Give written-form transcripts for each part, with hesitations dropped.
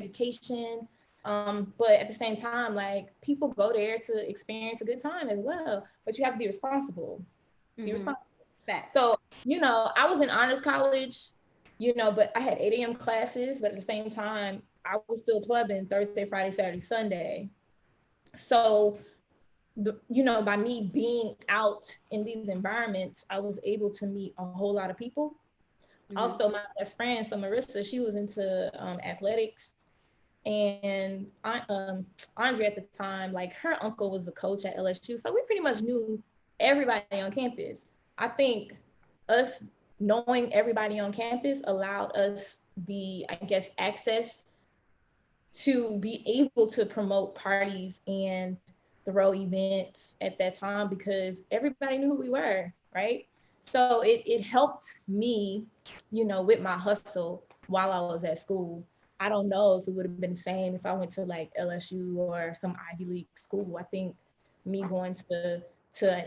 education. But at the same time, like people go there to experience a good time as well, but you have to be responsible. Be responsible. So, I was in honors college, but I had 8 a.m. classes, but at the same time, I was still clubbing Thursday, Friday, Saturday, Sunday. So, by me being out in these environments, I was able to meet a whole lot of people. Also, my best friend, so Marissa, she was into athletics. And Andre at the time, like her uncle was a coach at LSU. So we pretty much knew everybody on campus. I think us knowing everybody on campus allowed us the, I guess, access to be able to promote parties and throw events at that time because everybody knew who we were, right? So it helped me, with my hustle while I was at school. I don't know if it would have been the same if I went to like LSU or some Ivy League school. I think me going to an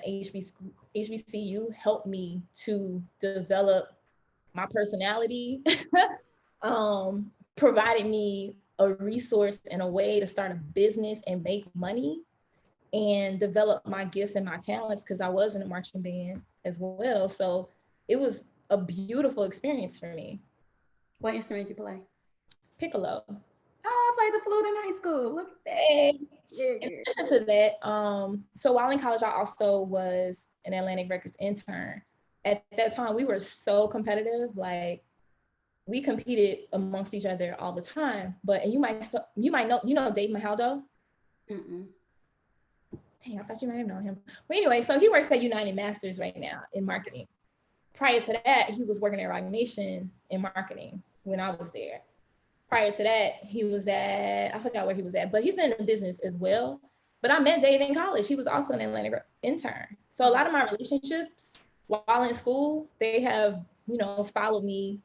HBCU helped me to develop my personality, provided me a resource and a way to start a business and make money and develop my gifts and my talents because I was in a marching band as well. So it was a beautiful experience for me. What instrument you play? Piccolo. Oh, I played the flute in high school. Look at that. In addition to that, so while in college, I also was an Atlantic Records intern. At that time, we were so competitive. Like we competed amongst each other all the time. But and you might know Dave Mahaldo. Mm-mm. Dang, I thought you might have known him. Well, anyway, so he works at United Masters right now in marketing. Prior to that, he was working at Roc Nation in marketing when I was there. Prior to that, he was I forgot where he was at, but he's been in business as well. But I met Dave in college. He was also an Atlantic intern. So a lot of my relationships while in school, they have, followed me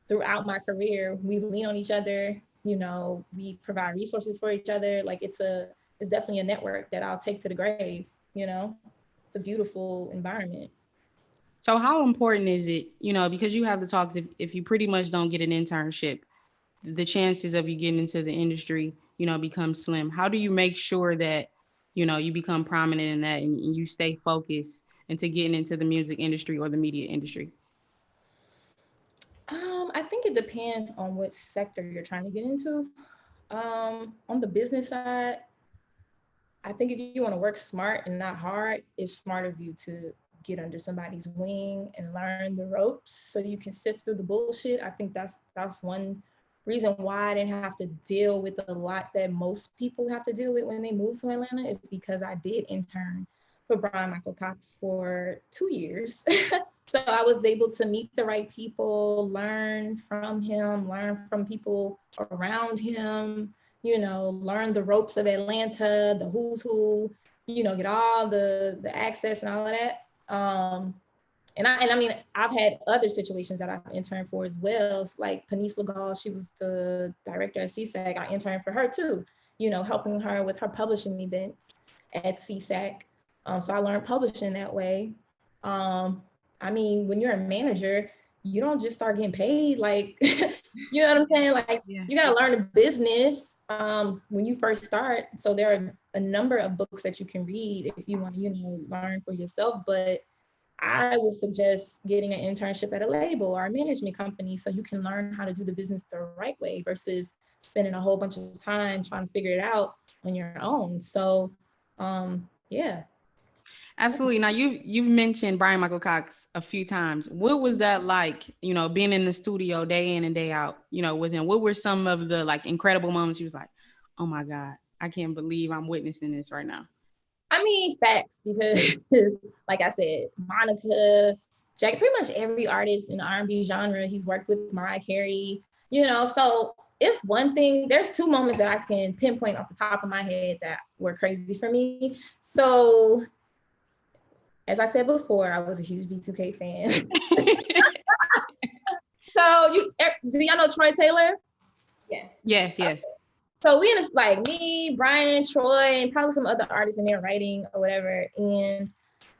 throughout my career. We lean on each other, we provide resources for each other. Like it's definitely a network that I'll take to the grave, It's a beautiful environment. So how important is it, because you have the talks, if you pretty much don't get an internship, the chances of you getting into the industry, become slim. How do you make sure that, you become prominent in that and you stay focused into getting into the music industry or the media industry? I think it depends on what sector you're trying to get into. On the business side, I think if you want to work smart and not hard, it's smart of you to get under somebody's wing and learn the ropes so you can sift through the bullshit. I think that's one reason why I didn't have to deal with a lot that most people have to deal with when they move to Atlanta is because I did intern for Brian Michael Cox for 2 years. So I was able to meet the right people, learn from him, learn from people around him, learn the ropes of Atlanta, the who's who, get all the access and all of that. And I mean, I've had other situations that I've interned for as well. It's like Penice Legal, she was the director at CSAC. I interned for her too, helping her with her publishing events at CSAC. So I learned publishing that way. I mean, when you're a manager, you don't just start getting paid. Like, you know what I'm saying? Like, you got to learn the business when you first start. So there are a number of books that you can read if you want to, learn for yourself. But I would suggest getting an internship at a label or a management company so you can learn how to do the business the right way versus spending a whole bunch of time trying to figure it out on your own. So, yeah. Absolutely. Now you've mentioned Brian Michael Cox a few times. What was that like, being in the studio day in and day out, with him? What were some of the like incredible moments he was like, oh my God, I can't believe I'm witnessing this right now? I mean, facts, because like I said, Monica, Jack, pretty much every artist in the R&B genre, he's worked with Mariah Carey, so it's one thing. There's two moments that I can pinpoint off the top of my head that were crazy for me. So as I said before, I was a huge B2K fan. So do y'all know Troy Taylor? Yes. Yes. So we in like me, Brian, Troy, and probably some other artists in there writing or whatever. And,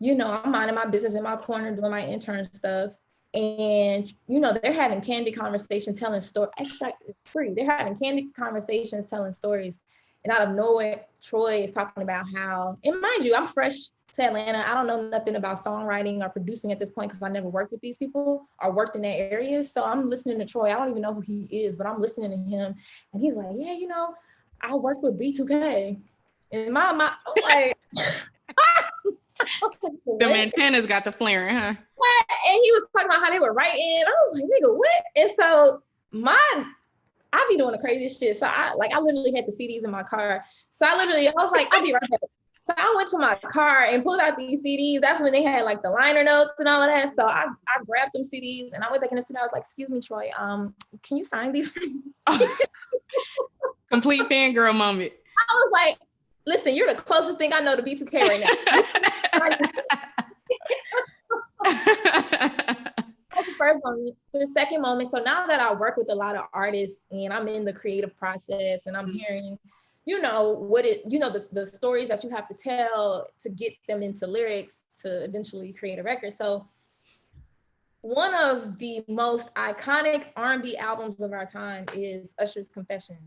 I'm minding my business in my corner doing my intern stuff. And, you know, they're having candid conversations, telling stories. Actually, it's free. They're having candid conversations, telling stories. And out of nowhere, Troy is talking about how, and mind you, I'm fresh to Atlanta. I don't know nothing about songwriting or producing at this point because I never worked with these people or worked in that area. So I'm listening to Troy. I don't even know who he is, but I'm listening to him. And he's like, yeah, you know, I work with B2K. And my I'm like, the antennas got the flaring, huh? What? And he was talking about how they were writing. I was like, nigga, what? And so I be doing the craziest shit. So I literally had the CDs in my car. So I was like, I'll be right back. So I went to my car and pulled out these CDs. That's when they had like the liner notes and all of that. So I grabbed them CDs and I went back in the studio. I was like, excuse me, Troy, can you sign these? Complete fangirl moment. I was like, listen, you're the closest thing I know to B2K right now. That's the first moment. The second moment, so now that I work with a lot of artists and I'm in the creative process and I'm hearing, you know, the stories that you have to tell to get them into lyrics to eventually create a record. So one of the most iconic R&B albums of our time is Usher's Confession,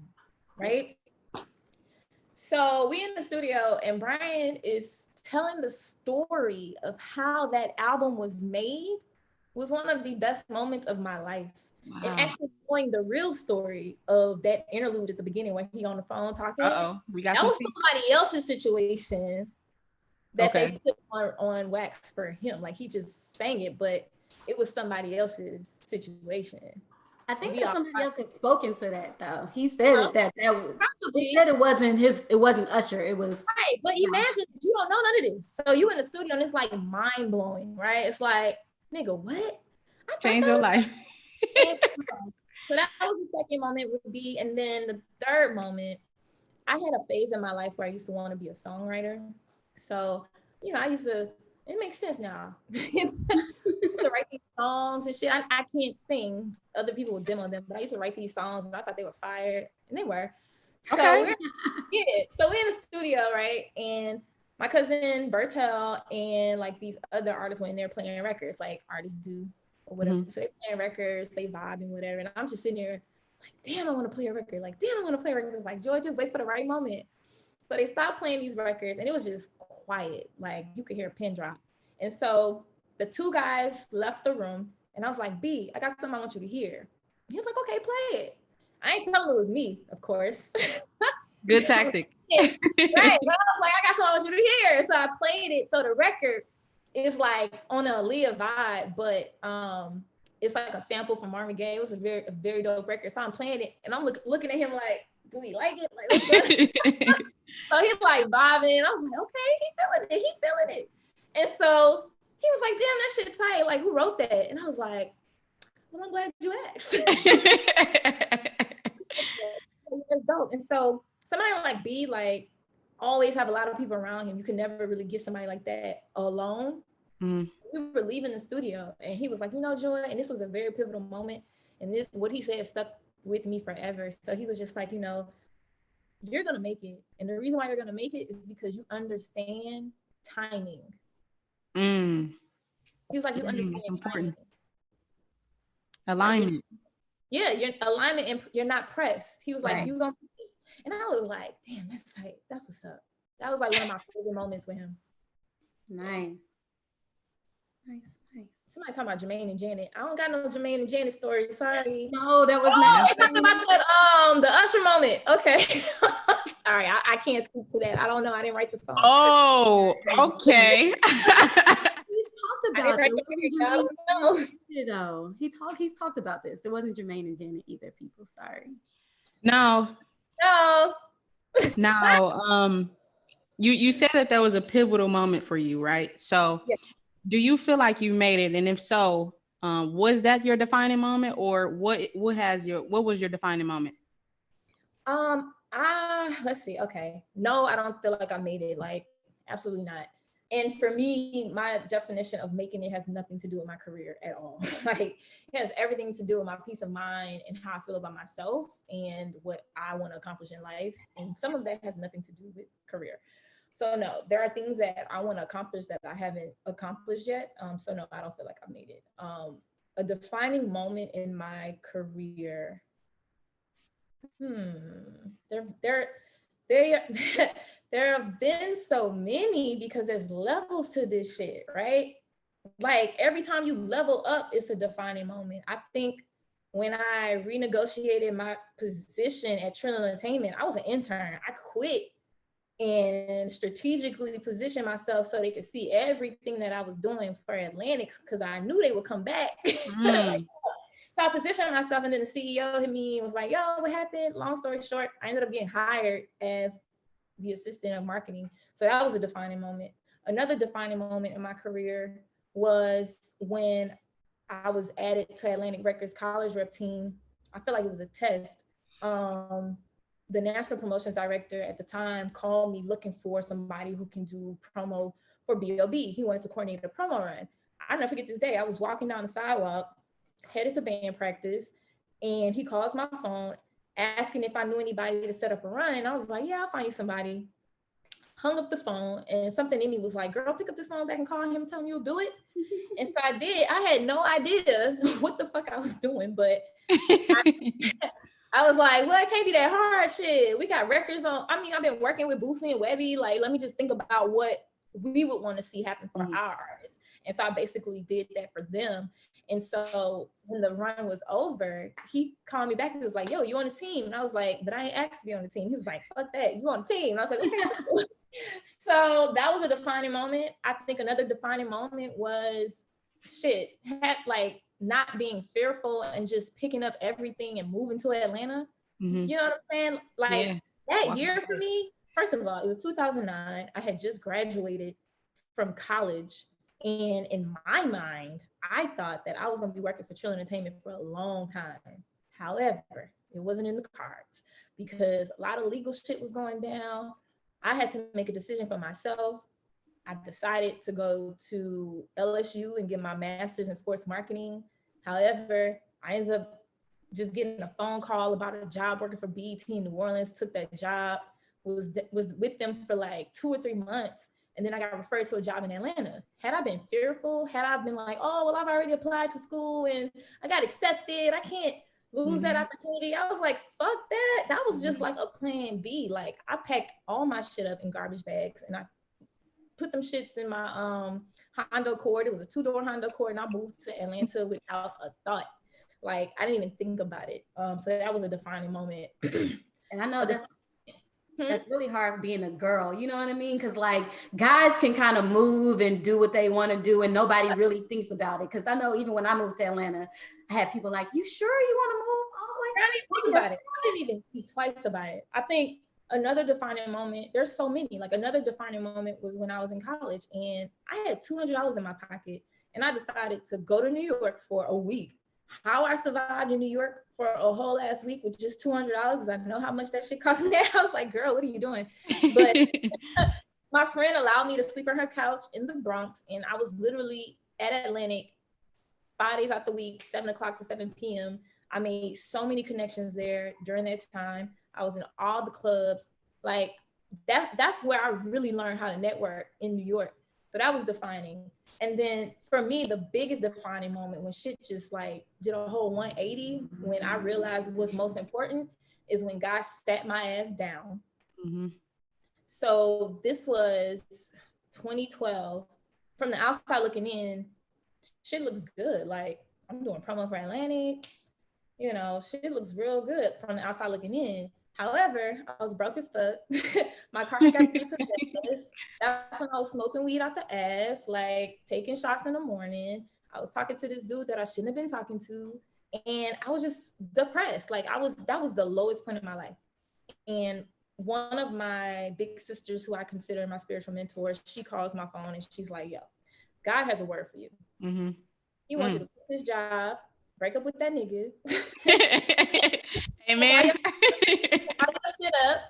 right? So we in the studio and Brian is telling the story of how that album was made. Was one of the best moments of my life. Wow. And actually knowing the real story of that interlude at the beginning when he on the phone talking. Uh-oh, that was somebody else's situation that they put on wax for him. Like he just sang it, but it was somebody else's situation. I think that somebody else had spoken to that though. He said that was probably. He said it wasn't Usher. It was right. But imagine you don't know none of this. So you in the studio and it's like mind blowing, right? It's like, nigga, what? Change your life. So that was the second moment would be, and then the third moment, I had a phase in my life where I used to want to be a songwriter. So, you know, it makes sense now. I used to write these songs and shit. I can't sing. Other people would demo them, but I used to write these songs and I thought they were fire, and they were. So so we're in the studio, right? And my cousin Bertel and like these other artists were in there playing records, like artists do or whatever. Mm-hmm. So they're playing records, they vibe and whatever. And I'm just sitting there like, damn, I want to play a record. Like, damn, I want to play a record. It's like, Joy, just wait for the right moment. So they stopped playing these records and it was just quiet. Like you could hear a pin drop. And so the two guys left the room and I was like, B, I got something I want you to hear. He was like, okay, play it. I ain't telling him it was me, of course. Good tactic. Right. But I was like, I got something I want you to hear. So I played it. So the record is like on a Aaliyah vibe, but it's like a sample from Marvin Gaye. It was a very dope record. So I'm playing it and I'm looking at him like, do he like it? Like, so he's like vibing. I was like, okay, he feeling it. And so he was like, damn, that shit tight. Like, who wrote that? And I was like, well, I'm glad you asked. That's dope. And so somebody like B, like, always have a lot of people around him. You can never really get somebody like that alone. Mm. We were leaving the studio and he was like, you know, Joy, and this was a very pivotal moment. And what he said stuck with me forever. So he was just like, you know, you're going to make it. And the reason why you're going to make it is because you understand timing. Mm. He was like, you understand timing. Alignment. Yeah, your alignment and you're not pressed. He was like, right. You gonna, and I was like, damn, that's tight. That's what's up. That was like one of my favorite moments with him. Nice. Somebody talking about Jermaine and Janet. I don't got no Jermaine and Janet story. Sorry. No, that was not. They talking about that, the Usher moment. Okay. Sorry, I can't speak to that. I don't know. I didn't write the song. Oh, okay. About he's talked about this. There wasn't Jermaine and Janet either, people. Sorry. No. Now, you said that there was a pivotal moment for you, right? So do you feel like you made it? And if so, was that your defining moment, or what was your defining moment? Let's see. Okay. No, I don't feel like I made it. Like, absolutely not. And for me, my definition of making it has nothing to do with my career at all. Like, it has everything to do with my peace of mind and how I feel about myself and what I want to accomplish in life. And some of that has nothing to do with career. So no, there are things that I want to accomplish that I haven't accomplished yet. So no, I don't feel like I made it. a defining moment in my career. There there have been so many because there's levels to this shit, right? Like every time you level up, it's a defining moment. I think when I renegotiated my position at Trinity Entertainment, I was an intern. I quit and strategically positioned myself so they could see everything that I was doing for Atlantic because I knew they would come back. So I positioned myself, and then the CEO hit me and was like, yo, what happened? Long story short, I ended up getting hired as the assistant of marketing. So that was a defining moment. Another defining moment in my career was when I was added to Atlantic Records college rep team. I feel like it was a test. The national promotions director at the time called me looking for somebody who can do promo for B.O.B. He wanted to coordinate a promo run. I'll never forget this day. I was walking down the sidewalk, headed to band practice, and he calls my phone asking if I knew anybody to set up a run. I was like, yeah, I'll find you somebody. Hung up the phone, and something in me was like, girl, pick up this phone back and call him and tell him you'll do it. And so I did. I had no idea what the fuck I was doing, but I was like, well, it can't be that hard. Shit, we got records on. I mean, I've been working with Boosie and Webby. Like, let me just think about what we would want to see happen for our artists. And so I basically did that for them. And so when the run was over, he called me back and was like, yo, you on the team? And I was like, but I ain't asked to be on the team. He was like, fuck that, you on the team. And I was like, okay. So that was a defining moment. I think another defining moment was like not being fearful and just picking up everything and moving to Atlanta. You know what I'm saying? Like that year for me, first of all, it was 2009. I had just graduated from college. And in my mind, I thought that I was going to be working for Trill Entertainment for a long time. However, it wasn't in the cards because a lot of legal shit was going down. I had to make a decision for myself. I decided to go to LSU and get my master's in sports marketing. However, I ended up just getting a phone call about a job working for BET in New Orleans, took that job, was with them for like 2 or 3 months. And then I got referred to a job in Atlanta. Had I been fearful, had I been like, oh, well, I've already applied to school and I got accepted, I can't lose that opportunity. I was like, fuck that. That was just like a plan B. Like I packed all my shit up in garbage bags and I put them shits in my Honda Accord. It was a 2-door Honda Accord and I moved to Atlanta without a thought. Like I didn't even think about it. So that was a defining moment. And I know that's really hard being a girl, you know what I mean? Because like guys can kind of move and do what they want to do and nobody really thinks about it. Because I know even when I moved to Atlanta, I had people like, you sure you want to move all the way? I didn't think about it. I didn't even think twice about it. I think another defining moment, there's so many, like another defining moment was when I was in college and I had $200 in my pocket and I decided to go to New York for a week. How I survived in New York for a whole ass week with just $200 because I know how much that shit costs now. I was like, girl, what are you doing? But my friend allowed me to sleep on her couch in the Bronx, and I was literally at Atlantic 5 days out the week, 7 o'clock to 7 p.m. I made so many connections there during that time. I was in all the clubs. Like that's where I really learned how to network in New York. So that was defining. And then for me, the biggest defining moment when shit just like did a whole 180, when I realized what's most important is when God sat my ass down. So this was 2012. From the outside looking in, shit looks good. Like I'm doing promo for Atlantic, you know, shit looks real good from the outside looking in. However, I was broke as fuck. My car got repossessed. That's when I was smoking weed out the ass, like taking shots in the morning. I was talking to this dude that I shouldn't have been talking to. And I was just depressed. Like that was the lowest point in my life. And one of my big sisters who I consider my spiritual mentor, she calls my phone and she's like, yo, God has a word for you. He wants you to quit this job, break up with that nigga. Amen. Shit up,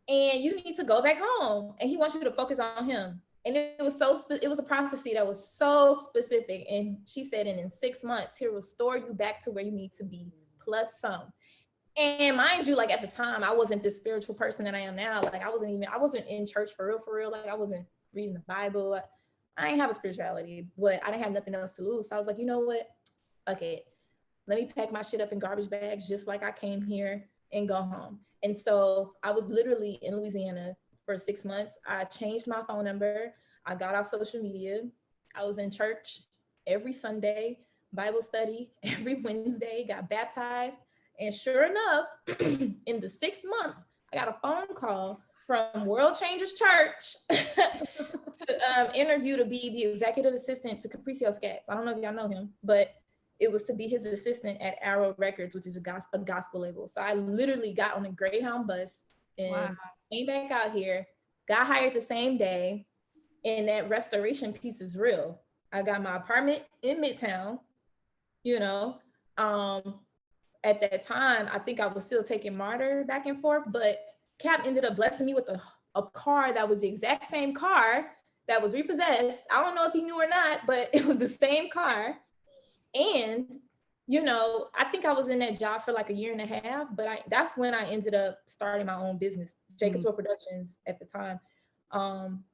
and you need to go back home. And he wants you to focus on him. And it was it was a prophecy that was so specific. And she said, and in 6 months, he'll restore you back to where you need to be, plus some. And mind you, like at the time, I wasn't this spiritual person that I am now. Like I wasn't in church for real. Like I wasn't reading the Bible. I didn't have a spirituality, but I didn't have nothing else to lose. So I was like, you know what? fuck it. Let me pack my shit up in garbage bags just like I came here and go home. And so I was literally in Louisiana for 6 months. I changed my phone number. I got off social media. I was in church every Sunday, Bible study every Wednesday, got baptized. And sure enough, in the 6th month, I got a phone call from World Changers Church to interview to be the executive assistant to Capricio Scats. I don't know if y'all know him, but it was to be his assistant at Arrow Records, which is a gospel label. So I literally got on a Greyhound bus and came back out here, got hired the same day. And that restoration piece is real. I got my apartment in Midtown, you know. At that time, I think I was still taking Martyr back and forth, but Cap ended up blessing me with a car that was the exact same car that was repossessed. I don't know if he knew or not, but it was the same car. And, you know, I think I was in that job for like a year and a half, but that's when I ended up starting my own business, J Couture Productions at the time,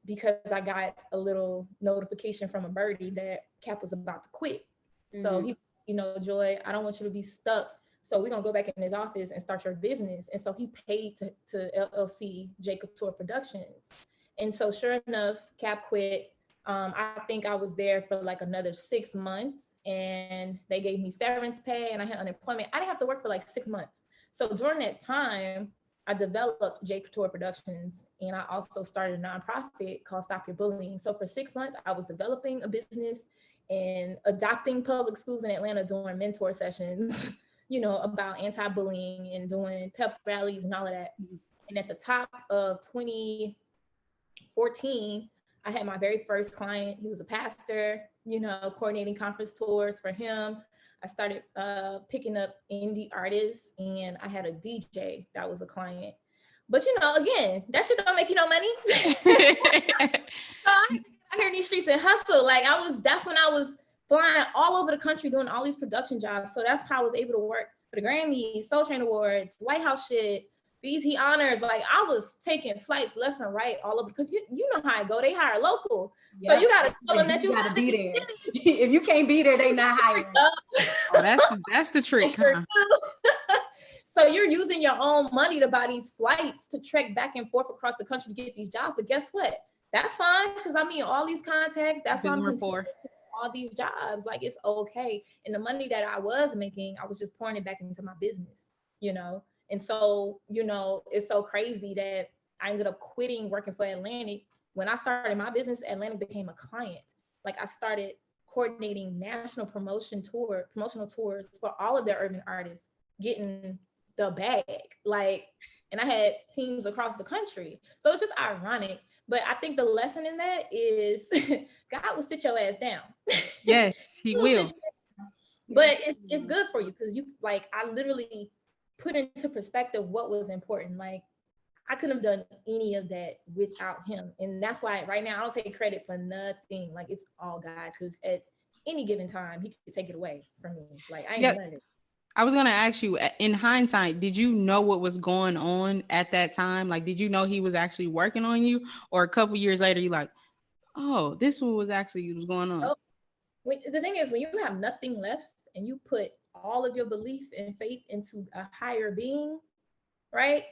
because I got a little notification from a birdie that Cap was about to quit. So he, you know, Joy, I don't want you to be stuck. So we're gonna go back in his office and start your business. And so he paid to LLC J Couture Productions. And so sure enough, Cap quit. I think I was there for like another 6 months and they gave me severance pay and I had unemployment. I didn't have to work for like 6 months. So during that time, I developed J Couture Productions and I also started a nonprofit called Stop Your Bullying. So for 6 months, I was developing a business and adopting public schools in Atlanta doing mentor sessions, you know, about anti-bullying and doing pep rallies and all of that. And at the top of 2014, I had my very first client. He was a pastor, you know, coordinating conference tours for him. I started picking up indie artists and I had a DJ that was a client. But, you know, again, that shit don't make you no money. So I hear in these streets and hustle. Like that's when I was flying all over the country doing all these production jobs. So that's how I was able to work for the Grammys, Soul Train Awards, White House shit, BET Honors. Like I was taking flights left and right all over because you know how I go. They hire local. Yep. So you got to tell them that you got to be there. If you can't be there, they not hiring. That's the trick. Huh? So you're using your own money to buy these flights to trek back and forth across the country to get these jobs. But guess what? That's fine because I mean, all these contacts, that's why I'm continuing to all these jobs. Like it's okay. And the money that I was making, I was just pouring it back into my business, you know? And so, you know, it's so crazy that I ended up quitting working for Atlantic. When I started my business, Atlantic became a client. Like I started coordinating national promotional tours for all of their urban artists, getting the bag. Like, and I had teams across the country. So it's just ironic. But I think the lesson in that is God will sit your ass down. Yes, he will. But it's good for you because you, like, I literally put into perspective what was important. Like I couldn't have done any of that without him. And that's why right now I don't take credit for nothing. Like it's all God, because at any given time he could take it away from me. Like I ain't done it. I was gonna ask you, in hindsight, did you know what was going on at that time? Like, did you know he was actually working on you, or a couple years later you like, oh, this one was actually was going on? Oh, the thing is, when you have nothing left and you put all of your belief and faith into a higher being, right?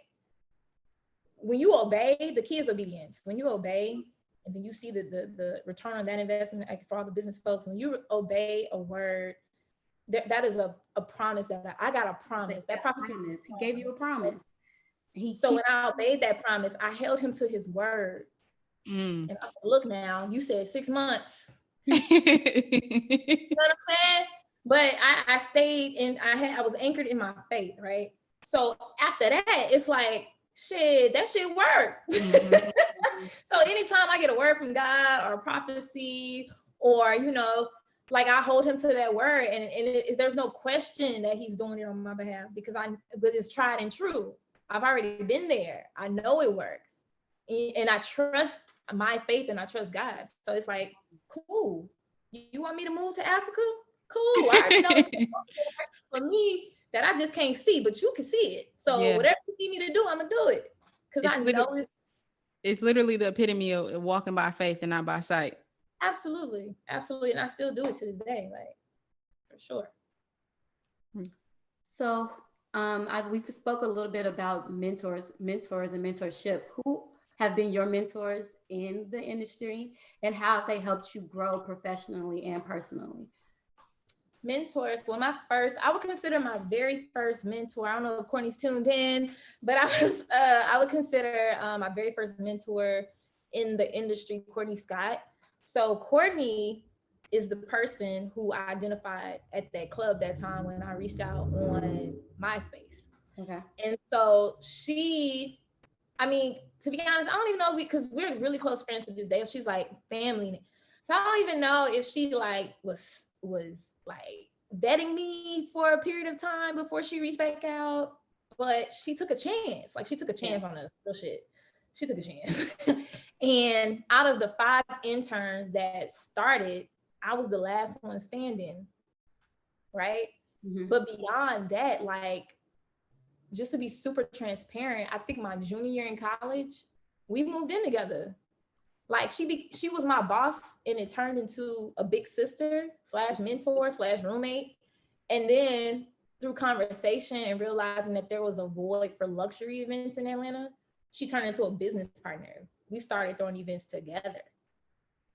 When you obey, the key is obedience. When you obey, and then you see the return on that investment, like for all the business folks, when you obey a word, that is a promise that I got a promise. That prophecy. He gave you a promise. So when I obeyed that promise, I held him to his word. And I said, look now, you said 6 months. You know what I'm saying? But I stayed and I was anchored in my faith, right? So after that, it's like, shit, that shit worked. So anytime I get a word from God or a prophecy, or, you know, like I hold him to that word, and there's no question that he's doing it on my behalf because but it's tried and true. I've already been there. I know it works. And I trust my faith and I trust God. So it's like, cool. You want me to move to Africa? Cool. I already know it's for me that I just can't see, but you can see it. So whatever you need me to do, I'm gonna do it. Because I know it's literally the epitome of walking by faith and not by sight. Absolutely. Absolutely. And I still do it to this day, like for sure. So we spoke a little bit about mentors and mentorship. Who have been your mentors in the industry, and how have they helped you grow professionally and personally? Mentors. Well, I would consider my very first mentor. I don't know if Courtney's tuned in, but I would consider my very first mentor in the industry, Courtney Scott. So Courtney is the person who I identified at that club that time when I reached out on MySpace. Okay. And so I mean, to be honest, I don't even know, because we're really close friends to this day. She's like family. So I don't even know if she like was like vetting me for a period of time before she reached back out. But she took a chance. Like, she took a chance on us. Real shit. She took a chance. And out of the 5 interns that started, I was the last one standing. Right. Mm-hmm. But beyond that, like, just to be super transparent, I think my junior year in college, we moved in together. Like, she was my boss, and it turned into a big sister / mentor / roommate. And then through conversation and realizing that there was a void for luxury events in Atlanta, she turned into a business partner. We started throwing events together.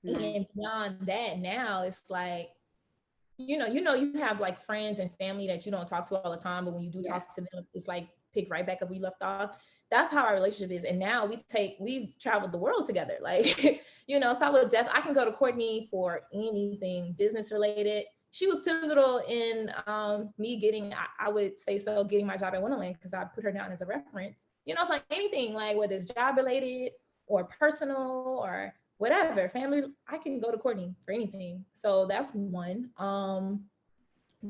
Nice. And beyond that, now it's like, you have like friends and family that you don't talk to all the time, but when you do talk to them, it's like pick right back up where we left off. That's how our relationship is. And now we've traveled the world together. Like, so I can go to Courtney for anything business related. She was pivotal in me getting, I would say so, getting my job at Wonderland, because I put her down as a reference. It's like anything, like whether it's job related or personal or whatever, family, I can go to Courtney for anything. So that's one.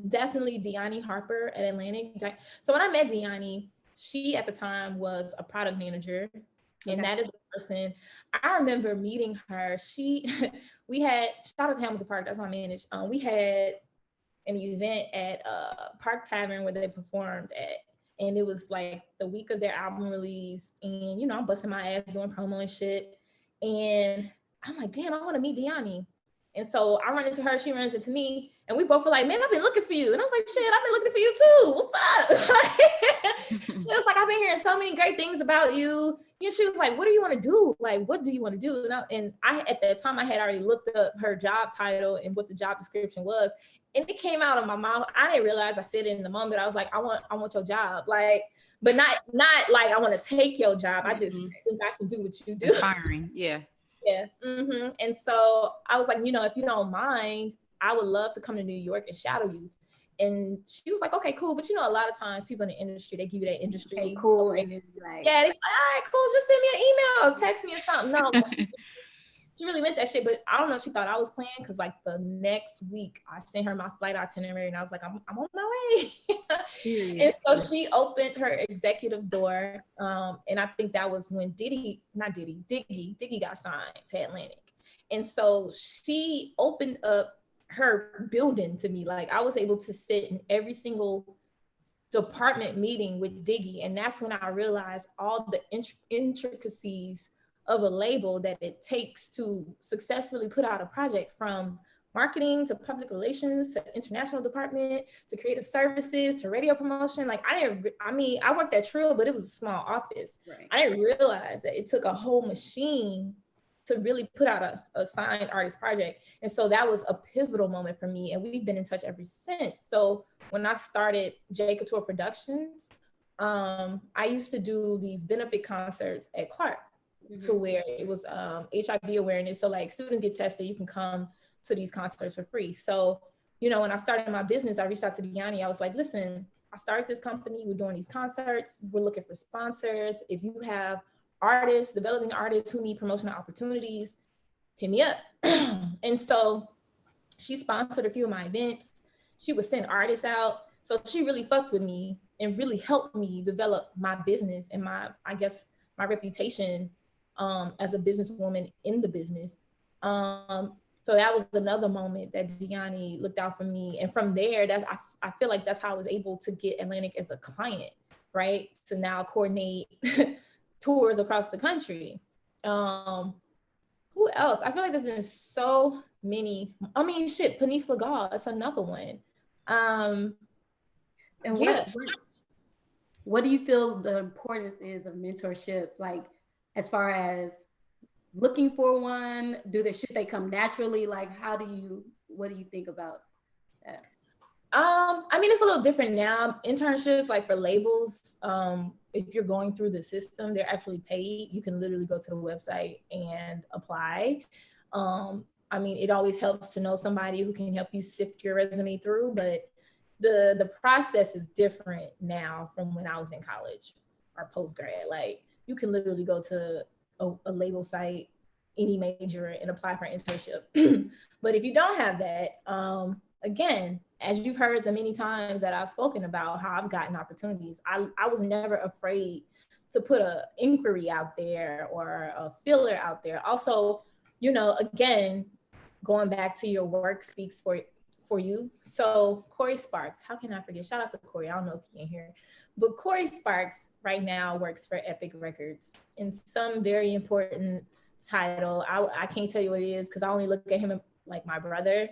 Definitely Deani Harper at Atlantic. So when I met Deani, she at the time was a product manager. And that is the person I remember meeting her. We had, shout out to Hamilton Park, that's my managed. We had an event at Park Tavern where they performed at. And it was like the week of their album release. And, I'm busting my ass doing promo and shit. And I'm like, damn, I want to meet Deani. And so I run into her, she runs into me, and we both were like, man, I've been looking for you. And I was like, shit, I've been looking for you too. What's up? She was like, I've been hearing so many great things about you. She was like, what do you want to do? Like, what do you want to do? And I at that time, I had already looked up her job title and what the job description was. And it came out of my mouth. I didn't realize I said it in the moment. I was like, I want your job. Like, but not like I want to take your job. I just think I can do what you do. Inspiring. Yeah. Yeah. Mm-hmm. And so I was like, if you don't mind, I would love to come to New York and shadow you. And she was like, okay, cool. But a lot of times people in the industry, they give you that industry. Okay, cool. And it's like, yeah, they're like, all right, cool. Just send me an email, text me or something. No, she really meant that shit. But I don't know if she thought I was playing, because like the next week I sent her my flight itinerary and I was like, I'm on my way. And so she opened her executive door. And I think that was when Diggy got signed to Atlantic. And so she opened up her building to me. Like, I was able to sit in every single department meeting with Diggy. And that's when I realized all the intricacies of a label that it takes to successfully put out a project, from marketing to public relations to international department to creative services to radio promotion. Like, I worked at Trill, but it was a small office. Right. I didn't realize that it took a whole machine to really put out a signed artist project. And so that was a pivotal moment for me. And we've been in touch ever since. So when I started J Couture Productions, I used to do these benefit concerts at Clark. To where it was HIV awareness. So like, students get tested, you can come to these concerts for free. So, when I started my business, I reached out to Deani. I was like, listen, I started this company, we're doing these concerts, we're looking for sponsors. If you have artists, developing artists who need promotional opportunities, hit me up. And so she sponsored a few of my events. She would send artists out. So she really fucked with me and really helped me develop my business and my reputation as a businesswoman in the business. So that was another moment that Deani looked out for me. And from there, I feel like that's how I was able to get Atlantic as a client, right? To now coordinate tours across the country. Who else? I feel like there's been so many. Panisse Lagal, that's another one. And what do you feel the importance is of mentorship? Like, as far as looking for one, should they come naturally? Like, what do you think about that? I mean, it's a little different now. Internships, like for labels, if you're going through the system, they're actually paid. You can literally go to the website and apply. I mean, it always helps to know somebody who can help you sift your resume through, but the process is different now from when I was in college or post-grad. Like, you can literally go to a label site, any major, and apply for an internship. But if you don't have that, again, as you've heard the many times that I've spoken about how I've gotten opportunities, I was never afraid to put an inquiry out there or a filler out there. Also, you know, again, going back to your work speaks for you. So Corey Sparks, how can I forget? Shout out to Corey. I don't know if you can hear, but Corey Sparks right now works for Epic Records in some very important title. I can't tell you what it is because I only look at him like my brother.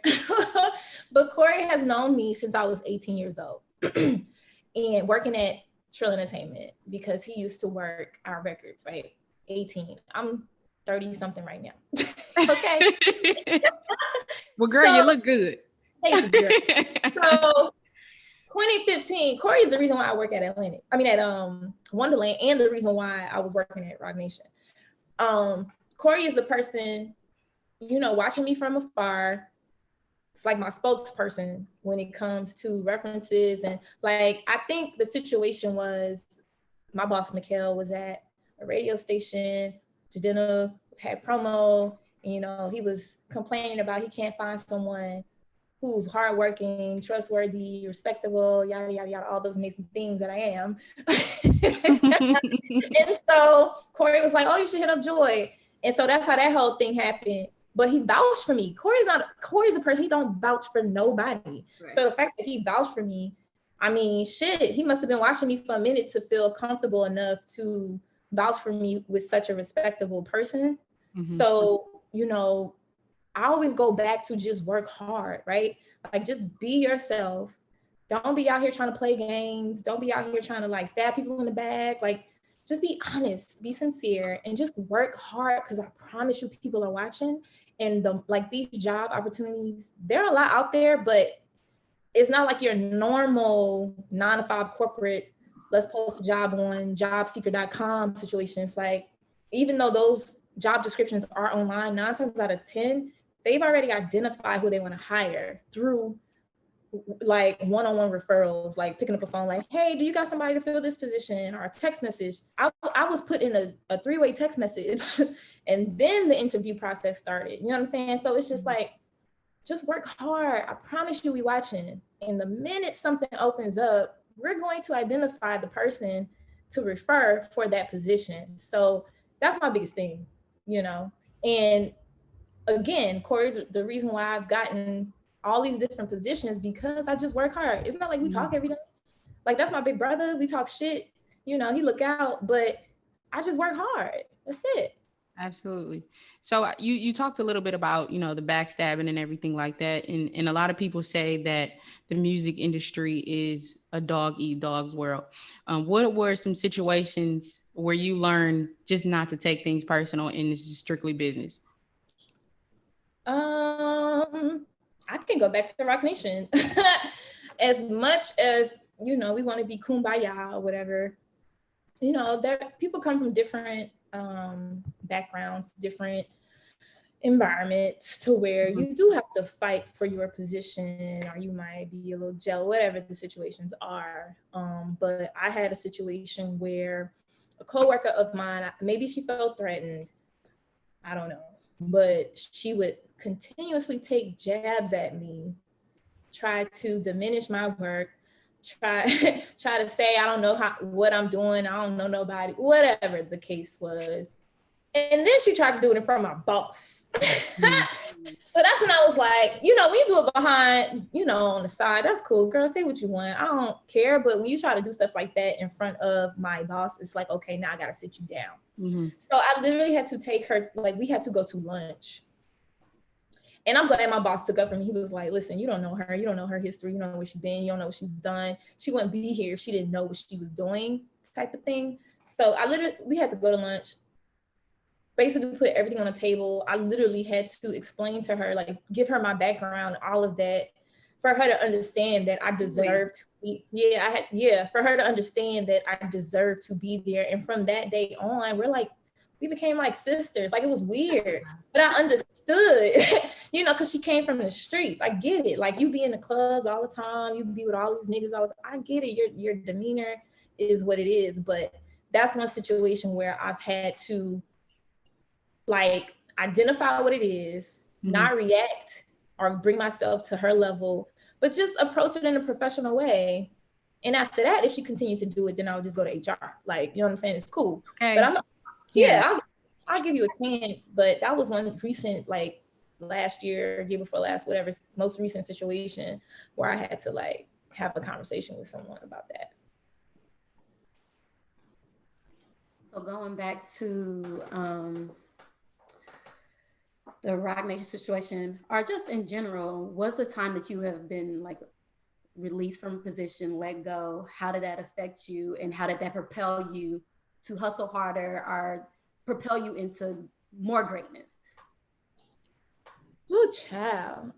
But Corey has known me since I was 18 years old and working at Trill Entertainment because he used to work our records, right? 18. I'm 30 something right now. Okay. Well, girl, you look good. Thank you, girl. So 2015, Corey is the reason why I work at Atlantic. I mean, at Wonderland, and the reason why I was working at Roc Nation. Corey is the person, you know, watching me from afar. It's like my spokesperson when it comes to references. And like, I think the situation was my boss, Mikhail, was at a radio station. Jadena had promo, and, you know, he was complaining about he can't find someone who's hardworking, trustworthy, respectable, yada, yada, yada, all those amazing things that I am. And so Corey was like, oh, you should hit up Joy. And so that's how that whole thing happened. But he vouched for me. Corey's a person, he don't vouch for nobody. Right. So the fact that he vouched for me, I mean, shit, he must have been watching me for a minute to feel comfortable enough to vouch for me with such a respectable person. Mm-hmm. So, you know, I always go back to just work hard, right? Like, just be yourself. Don't be out here trying to play games. Don't be out here trying to like stab people in the back. Like, just be honest, be sincere, and just work hard, because I promise you people are watching. And these job opportunities, there are a lot out there, but it's not like your normal 9-to-5 corporate, let's post a job on jobseeker.com situations. Like, even though those job descriptions are online, 9 times out of 10, they've already identified who they want to hire through like one-on-one referrals, like picking up a phone, like, hey, do you got somebody to fill this position? Or a text message. I was put in a 3-way text message and then the interview process started. You know what I'm saying? So it's just like, just work hard. I promise you we watching. And the minute something opens up, we're going to identify the person to refer for that position. So that's my biggest thing, you know? And again, Corey's the reason why I've gotten all these different positions, because I just work hard. It's not like we talk every day. Like, that's my big brother. We talk shit, you know, he look out, but I just work hard. That's it. Absolutely. So you talked a little bit about, you know, the backstabbing and everything like that. And a lot of people say that the music industry is a dog eat dog's world. What were some situations where you learned just not to take things personal and it's just strictly business? I can go back to Roc Nation. As much as, you know, we want to be kumbaya or whatever, you know, people come from different backgrounds, different environments, to where you do have to fight for your position, or you might be a little jealous, whatever the situations are. But I had a situation where a coworker of mine, maybe she felt threatened, I don't know, but she would continuously take jabs at me, try to diminish my work, try to say I don't know what I'm doing, I don't know nobody, whatever the case was. And then she tried to do it in front of my boss. So that's when I was like, you know, when you do it behind, you know, on the side, that's cool, girl, say what you want, I don't care. But when you try to do stuff like that in front of my boss, it's like, okay, now I gotta sit you down. Mm-hmm. So I literally had to take her, like, we had to go to lunch. And I'm glad my boss took up for me. He was like, listen, you don't know her. You don't know her history. You don't know where she's been. You don't know what she's done. She wouldn't be here if she didn't know what she was doing, type of thing. So we had to go to lunch, basically put everything on the table. I literally had to explain to her, like give her my background, all of that, for her to understand that I deserved to be, for her to understand that I deserved to be there. And from that day on, we became like sisters. Like, it was weird, but I understood, you know, because she came from the streets. I get it. Like, you be in the clubs all the time, you be with all these niggas all the time. I get it. Your demeanor is what it is. But that's one situation where I've had to like identify what it is, not react or bring myself to her level, but just approach it in a professional way. And after that, if she continued to do it, then I'll just go to HR. Like, you know what I'm saying? It's cool. Okay. But I'll give you a chance. But that was one recent, like last year before last, whatever, most recent situation where I had to like have a conversation with someone about that. So going back to the Roc Nation situation, or just in general, what's the time that you have been like released from a position, let go? How did that affect you, and how did that propel you to hustle harder or propel you into more greatness? Oh, child.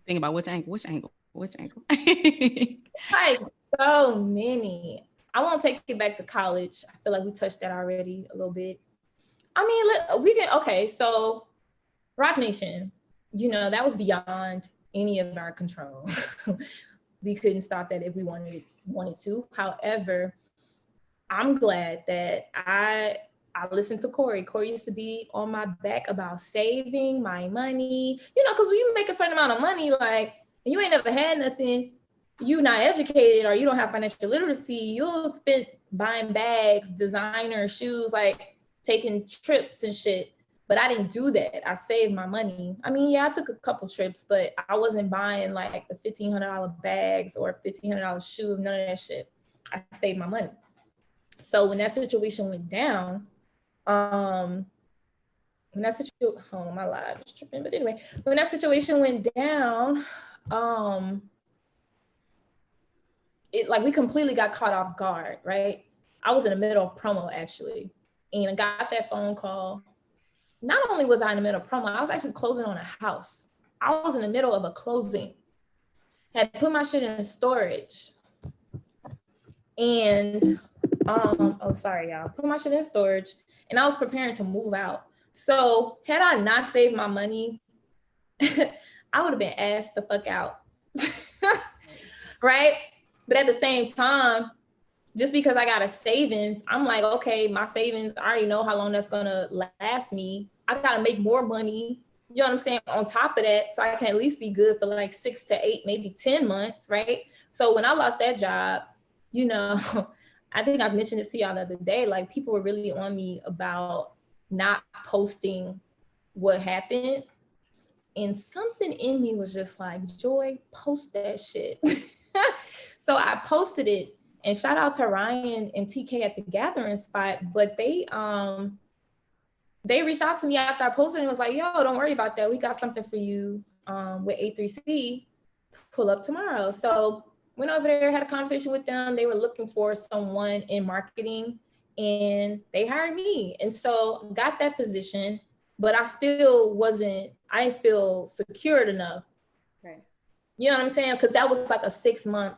Think about which angle. Like, so many. I won't take it back to college. I feel like we touched that already a little bit. I mean, okay, so Roc Nation, you know, that was beyond any of our control. We couldn't stop that if we wanted to. However, I'm glad that I listened to Corey. Corey used to be on my back about saving my money, you know, because when you make a certain amount of money, like, and you ain't never had nothing, you not educated or you don't have financial literacy, you'll spend buying bags, designer shoes, like taking trips and shit. But I didn't do that. I saved my money. I mean, yeah, I took a couple trips, but I wasn't buying like the $1,500 bags or $1,500 shoes, none of that shit. I saved my money. So when that situation went down, my live is tripping, but anyway, when that situation went down, we completely got caught off guard, right? I was in the middle of promo actually, and I got that phone call. Not only was I in the middle of promo, I was actually closing on a house. I was in the middle of a closing, had put my shit in storage, and put my shit in storage, and I was preparing to move out. So had I not saved my money, I would have been asked the fuck out, right? But at the same time, just because I got a savings, I'm like, okay, my savings, I already know how long that's gonna last me. I gotta make more money, you know what I'm saying, on top of that, so I can at least be good for like 6 to 8, maybe 10 months, right? So when I lost that job, you know, I think I've mentioned this to y'all the other day, like people were really on me about not posting what happened. And something in me was just like, Joy, post that shit. So I posted it, and shout out to Ryan and TK at the Gathering Spot, but they reached out to me after I posted and was like, yo, don't worry about that. We got something for you with A3C, pull up tomorrow. So went over there, had a conversation with them. They were looking for someone in marketing and they hired me. And so got that position, but I didn't feel secured enough. Right. You know what I'm saying? Because that was like a 6-month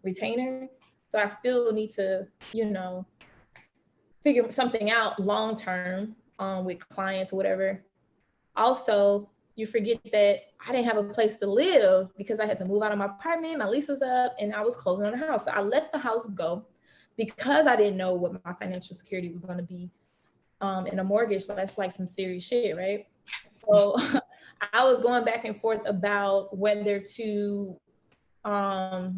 retainer. So I still need to, you know, figure something out long-term with clients or whatever. Also, you forget that I didn't have a place to live because I had to move out of my apartment, my lease was up, and I was closing on the house. So I let the house go because I didn't know what my financial security was gonna be in a mortgage. So that's like some serious shit, right? So I was going back and forth about whether to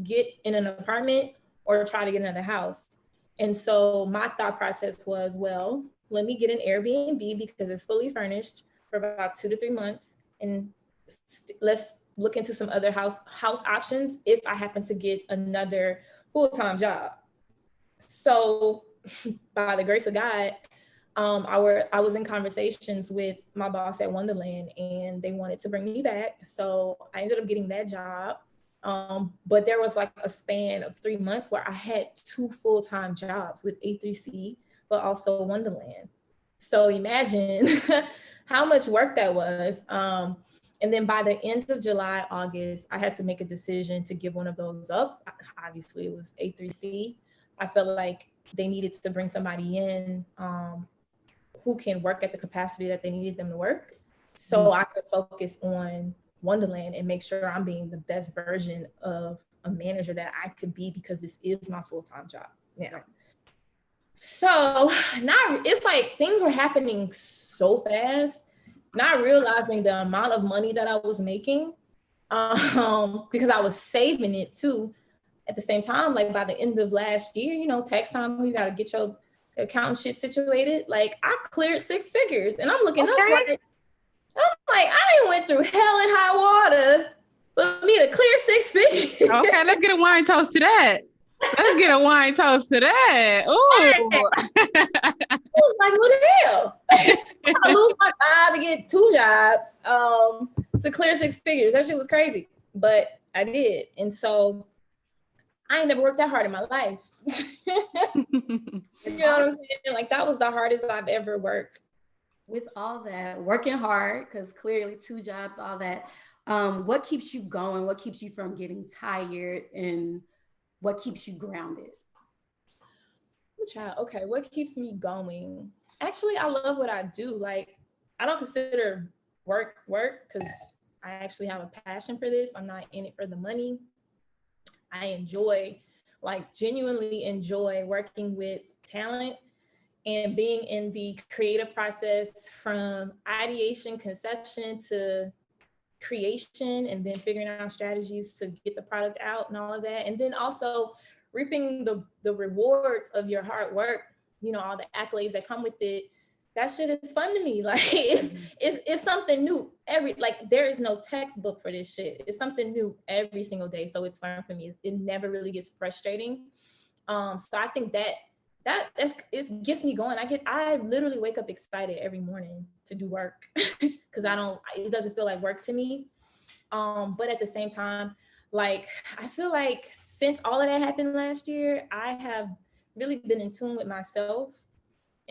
get in an apartment or try to get another house. And so my thought process was, well, let me get an Airbnb because it's fully furnished for about 2 to 3 months. And let's look into some other house options if I happen to get another full-time job. So by the grace of God, I was in conversations with my boss at Wonderland, and they wanted to bring me back. So I ended up getting that job. But there was like a span of 3 months where I had 2 full-time jobs with A3C, but also Wonderland. So imagine how much work that was. And then by the end of July, August, I had to make a decision to give one of those up. Obviously, it was A3C. I felt like they needed to bring somebody in who can work at the capacity that they needed them to work. So I could focus on Wonderland and make sure I'm being the best version of a manager that I could be, because this is my full-time job now. So now it's like things were happening so fast, not realizing the amount of money that I was making, because I was saving it too. At the same time, like by the end of last year, you know, tax time, you got to get your accountant shit situated. Like I cleared 6 figures, and I'm looking up like, I'm like, I didn't went through hell and high water for me to clear 6 figures. Okay, let's get a wine toast to that. Let's get a wine toast to that. Ooh. I was like, what the hell? I lose my job and get 2 jobs to clear 6 figures. That shit was crazy, but I did. And so I ain't never worked that hard in my life. You know what I'm saying? Like that was the hardest I've ever worked. With all that, working hard, because clearly 2 jobs, all that, what keeps you going? What keeps you from getting tired? And what keeps you grounded? Okay, what keeps me going? Actually, I love what I do. Like, I don't consider work because I actually have a passion for this. I'm not in it for the money. I enjoy, like genuinely enjoy working with talent and being in the creative process from ideation, conception to creation, and then figuring out strategies to get the product out and all of that. And then also reaping the rewards of your hard work, you know, all the accolades that come with it. That shit is fun to me. Like it's something new like there is no textbook for this shit. It's something new every single day. So it's fun for me. It never really gets frustrating. So I think it gets me going. I literally wake up excited every morning to do work because it doesn't feel like work to me. But at the same time, like I feel like since all of that happened last year, I have really been in tune with myself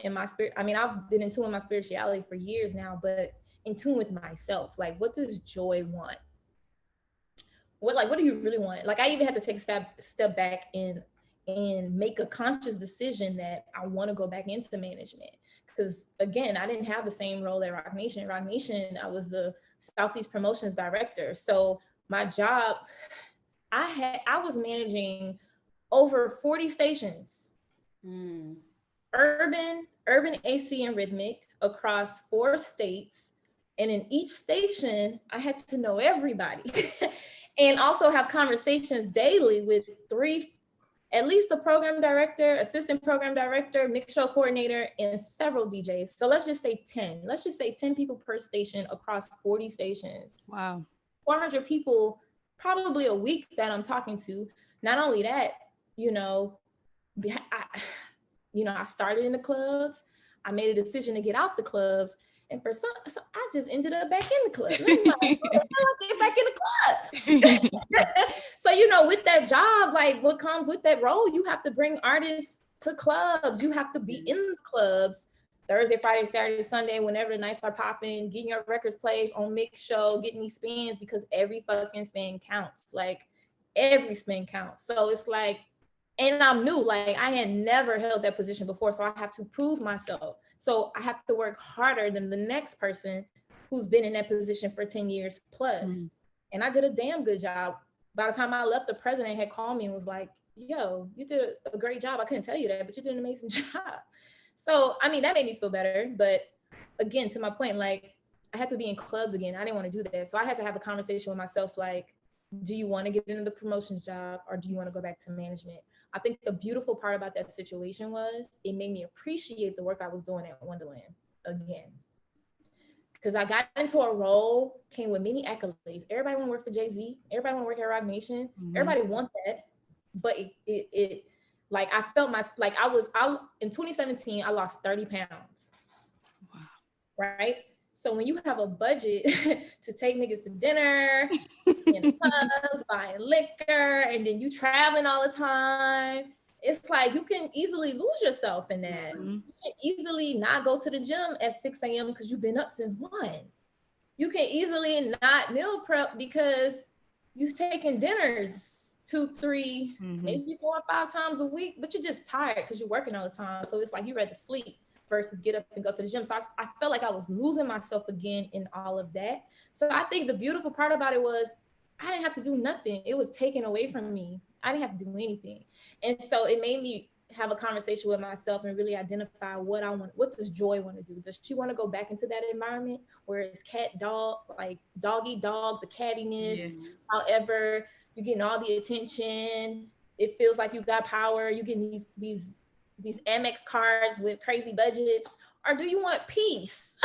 and my spirit. I mean, I've been in tune with my spirituality for years now, but in tune with myself. Like, what does joy want? What do you really want? Like, I even had to take a step back and make a conscious decision that I want to go back into management. Because again, I didn't have the same role at Roc Nation. Roc Nation, I was the Southeast Promotions Director. So my job, I was managing over 40 stations. Urban, AC, and rhythmic across 4 states. And in each station, I had to know everybody and also have conversations daily with 3, at least the program director, assistant program director, mix show coordinator, and several DJs. So let's just say 10. Let's just say 10 people per station across 40 stations. Wow. 400 people probably a week that I'm talking to. Not only that, I started in the clubs. I made a decision to get out the clubs. And so I just ended up back in the club. And I'm like, oh, I get back in the club. So, with that job, like what comes with that role, you have to bring artists to clubs. You have to be in the clubs Thursday, Friday, Saturday, Sunday, whenever the nights are popping, getting your records played on mix show, getting these spins, because every fucking spin counts. Like every spin counts. So it's like, and I'm new, like I had never held that position before. So I have to prove myself. So I have to work harder than the next person who's been in that position for 10 years plus. And I did a damn good job. By the time I left, the president had called me and was like, yo, you did a great job. I couldn't tell you that, but you did an amazing job. So, I mean, that made me feel better. But again, to my point, like I had to be in clubs again. I didn't want to do that. So I had to have a conversation with myself, like, do you want to get into the promotions job or do you want to go back to management? I think the beautiful part about that situation was it made me appreciate the work I was doing at Wonderland again. Because I got into a role, came with many accolades. Everybody want to work for Jay-Z. Everybody want to work at Roc Nation. Everybody want that. But it like I felt in 2017, I lost 30 pounds. right? So when you have a budget to take niggas to dinner, in clubs, buying liquor, and then you traveling all the time, it's like you can easily lose yourself in that. Mm-hmm. You can easily not go to the gym at 6 a.m. because you've been up since 1. You can easily not meal prep because you've taken dinners 2, 3, maybe 4 or 5 times a week, but you're just tired because you're working all the time. So it's like you rather sleep versus get up and go to the gym. So I felt like I was losing myself again in all of that. So I think the beautiful part about it was I didn't have to do nothing. It was taken away from me. I didn't have to do anything. And so it made me have a conversation with myself and really identify what I want. What does Joy want to do? Does she want to go back into that environment where it's cat, dog, like doggy dog, the cattiness? Yeah. However, you're getting all the attention. It feels like you got power. You're getting these Amex cards with crazy budgets. Or do you want peace?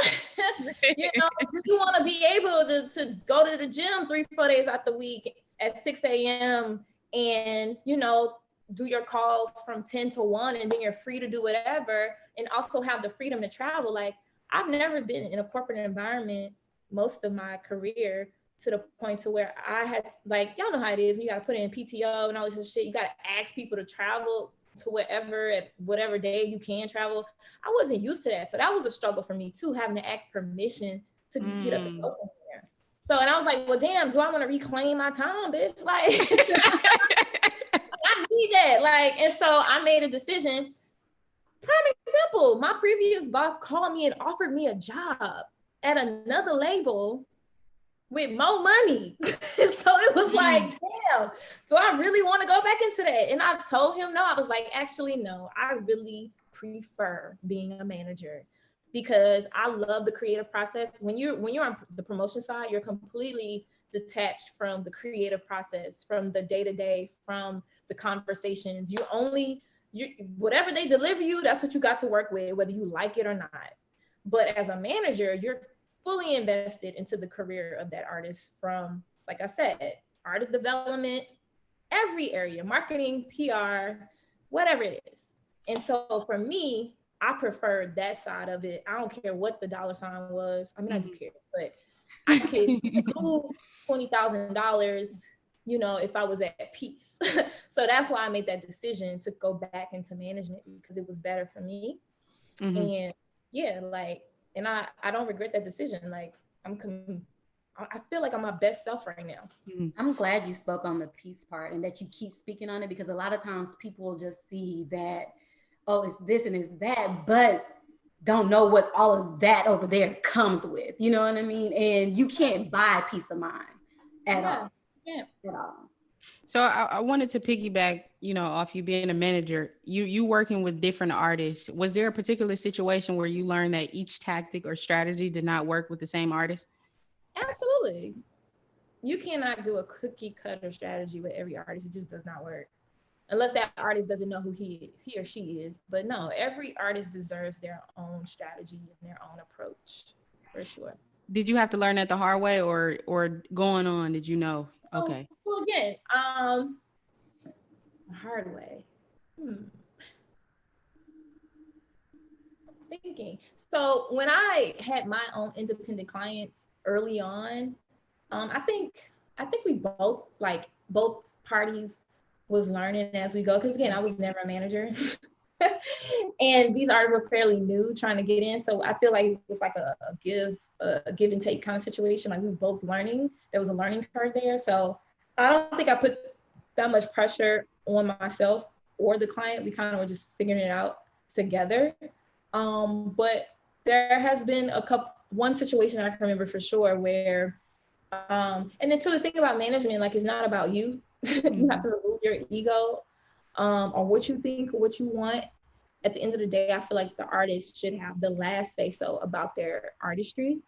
You know, do you want to be able to go to the gym 3-4 days out the week at 6 a.m. and, you know, do your calls from 10 to 1, and then you're free to do whatever, and also have the freedom to travel. Like, I've never been in a corporate environment most of my career to the point to where I had, like, y'all know how it is. You got to put in PTO and all this shit. You got to ask people to travel to wherever, at whatever day you can travel. I wasn't used to that. So that was a struggle for me too, having to ask permission to get up and go somewhere. So, and I was like, well, damn, do I want to reclaim my time, bitch? Like, I need that. Like, and so I made a decision. Prime example, my previous boss called me and offered me a job at another label with more money. So it was like, damn, do I really want to go back into that? And I told him no. I was like, actually, no, I really prefer being a manager because I love the creative process. When you're on the promotion side, you're completely detached from the creative process, from the day-to-day, from the conversations. Whatever they deliver you, that's what you got to work with, whether you like it or not. But as a manager, you're fully invested into the career of that artist, from, like I said, artist development, every area, marketing, PR, whatever it is. And so for me, I prefer that side of it. I don't care what the dollar sign was. I mean, I do care, but I could lose $20,000, you know, if I was at peace. So that's why I made that decision to go back into management, because it was better for me. And yeah, like, and I don't regret that decision. Like, I feel like I'm my best self right now. I'm glad you spoke on the peace part and that you keep speaking on it, because a lot of times people will just see that, oh, it's this and it's that, but don't know what all of that over there comes with. You know what I mean? And you can't buy peace of mind at all. Yeah. At all. So I wanted to piggyback, you know, off you being a manager, you working with different artists. Was there a particular situation where you learned that each tactic or strategy did not work with the same artist? Absolutely. You cannot do a cookie cutter strategy with every artist. It just does not work. Unless that artist doesn't know who he or she is. But no, every artist deserves their own strategy and their own approach, for sure. Did you have to learn that the hard way, or going on, did you know? Okay. So again, the hard way. Thinking. So when I had my own independent clients early on, I think we both parties was learning as we go. Because again, I was never a manager. And these artists were fairly new trying to get in. So I feel like it was like a give and take kind of situation. Like we were both learning. There was a learning curve there. So I don't think I put that much pressure on myself or the client. We kind of were just figuring it out together. But there has been one situation I can remember for sure where, and then too, the thing about management, like, it's not about you. You have to remove your ego, or what you think or what you want. At the end of the day, I feel like the artist should have the last say so about their artistry.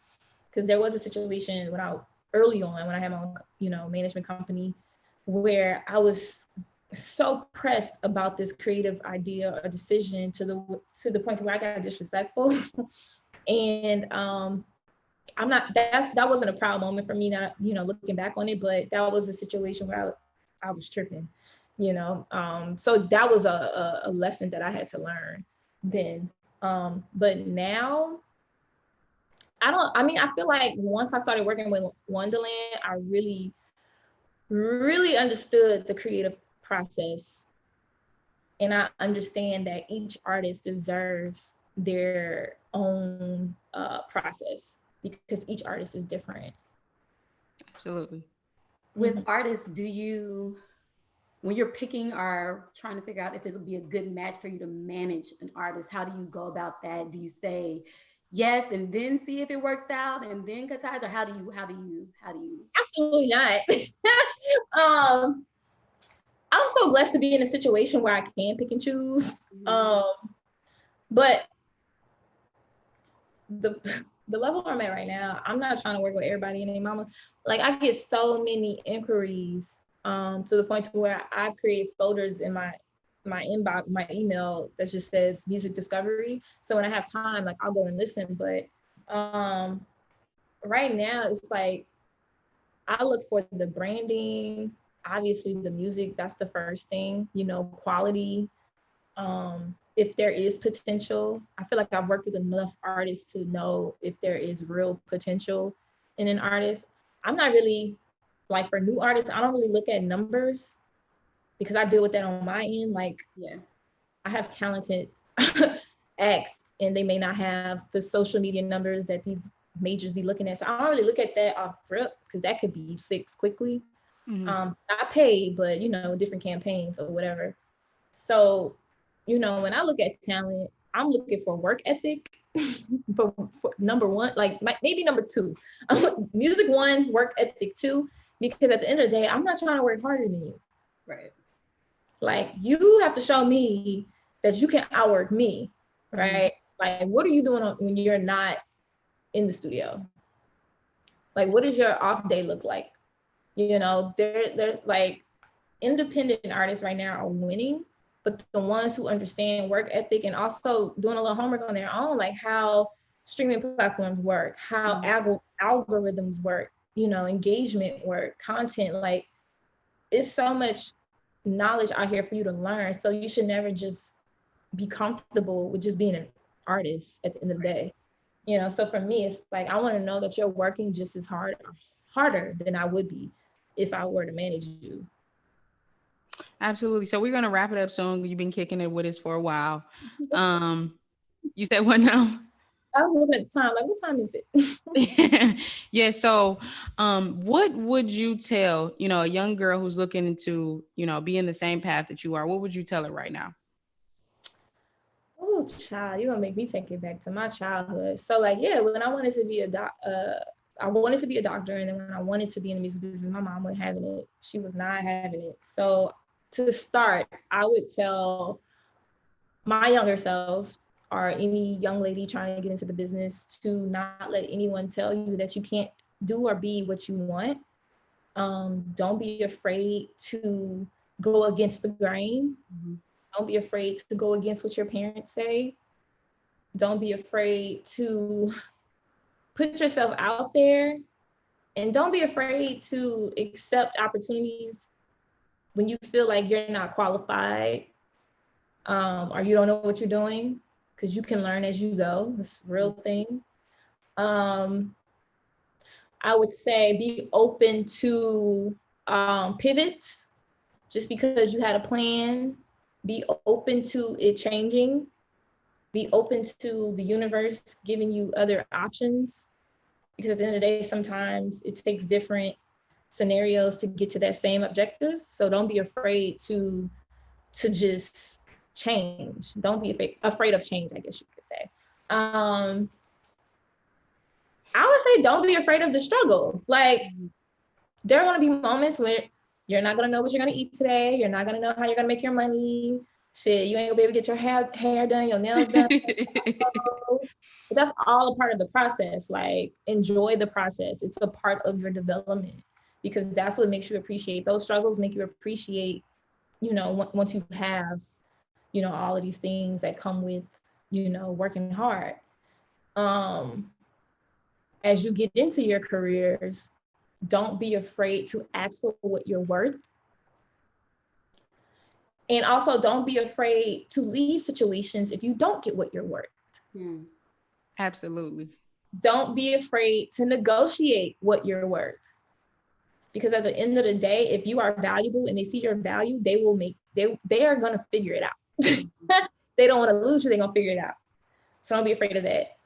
Because there was a situation early on when I had my own, you know, management company, where I was so pressed about this creative idea or decision to the point where I got disrespectful. And that wasn't a proud moment for me, not, you know, looking back on it, but that was a situation where I was tripping, you know. So that was a lesson that I had to learn then. But now I feel like once I started working with Wonderland, I really, really understood the creative process. And I understand that each artist deserves their own process because each artist is different. Absolutely. With artists, when you're picking or trying to figure out if it would be a good match for you to manage an artist, how do you go about that? Do you say yes and then see if it works out and then cut ties, or how do you? Absolutely not. I'm so blessed to be in a situation where I can pick and choose. But the level I'm at right now, I'm not trying to work with everybody and their mama. Like, I get so many inquiries to the point to where I've created folders in my inbox, my email that just says music discovery. So when I have time, like, I'll go and listen. But right now, it's like I look for the branding, obviously the music, that's the first thing, quality. If there is potential, I feel like I've worked with enough artists to know if there is real potential in an artist. I'm not really, like, for new artists, I don't really look at numbers because I deal with that on my end. Like, Yeah, I have talented acts and they may not have the social media numbers that these majors be looking at. So I don't really look at that off rip because that could be fixed quickly. Not paid, but different campaigns or whatever. So, when I look at talent, I'm looking for work ethic, but for number one, like maybe number two, music one, work ethic two, because at the end of the day, I'm not trying to work harder than you. right. Like, you have to show me that you can outwork me, right? Like, what are you doing when you're not in the studio? Like, what does your off day look like? They're like, independent artists right now are winning, but the ones who understand work ethic and also doing a little homework on their own, like how streaming platforms work, how algorithms work, engagement work, content, like, it's so much knowledge out here for you to learn. So you should never just be comfortable with just being an artist at the end of the day. So for me, it's like, I want to know that you're working just as harder than I would be if I were to manage you. Absolutely. So we're going to wrap it up soon. You've been kicking it with us for a while. You said what now? I was looking at the time, like, what time is it? Yeah. So what would you tell, a young girl who's looking to, be in the same path that you are? What would you tell her right now? Oh, child, you're gonna make me take it back to my childhood. So, like, yeah, when I wanted to be I wanted to be a doctor, and then when I wanted to be in the music business, my mom wasn't having it. She was not having it. So to start, I would tell my younger self, or any young lady trying to get into the business, to not let anyone tell you that you can't do or be what you want. Don't be afraid to go against the grain. Don't be afraid to go against what your parents say. Don't be afraid to put yourself out there. And don't be afraid to accept opportunities when you feel like you're not qualified, or you don't know what you're doing, because you can learn as you go. This real thing. I would say be open to pivots. Just because you had a plan, be open to it changing. Be open to the universe giving you other options, because at the end of the day, sometimes it takes different scenarios to get to that same objective. So don't be afraid to just change. Don't be afraid of change, I guess you could say. I would say don't be afraid of the struggle. Like, there are going to be moments where you're not going to know what you're going to eat today. You're not going to know how you're going to make your money. Shit, you ain't gonna be able to get your hair done, your nails done. But that's all a part of the process. Like, enjoy the process. It's a part of your development, because that's what makes you appreciate. Those struggles make you appreciate, once you have, all of these things that come with, working hard. As you get into your careers, don't be afraid to ask for what you're worth. And also, don't be afraid to leave situations if you don't get what you're worth. Absolutely. don't be afraid to negotiate what you're worth. Because at the end of the day, if you are valuable and they see your value, they are gonna figure it out. They don't want to lose you, they're gonna figure it out. So don't be afraid of that.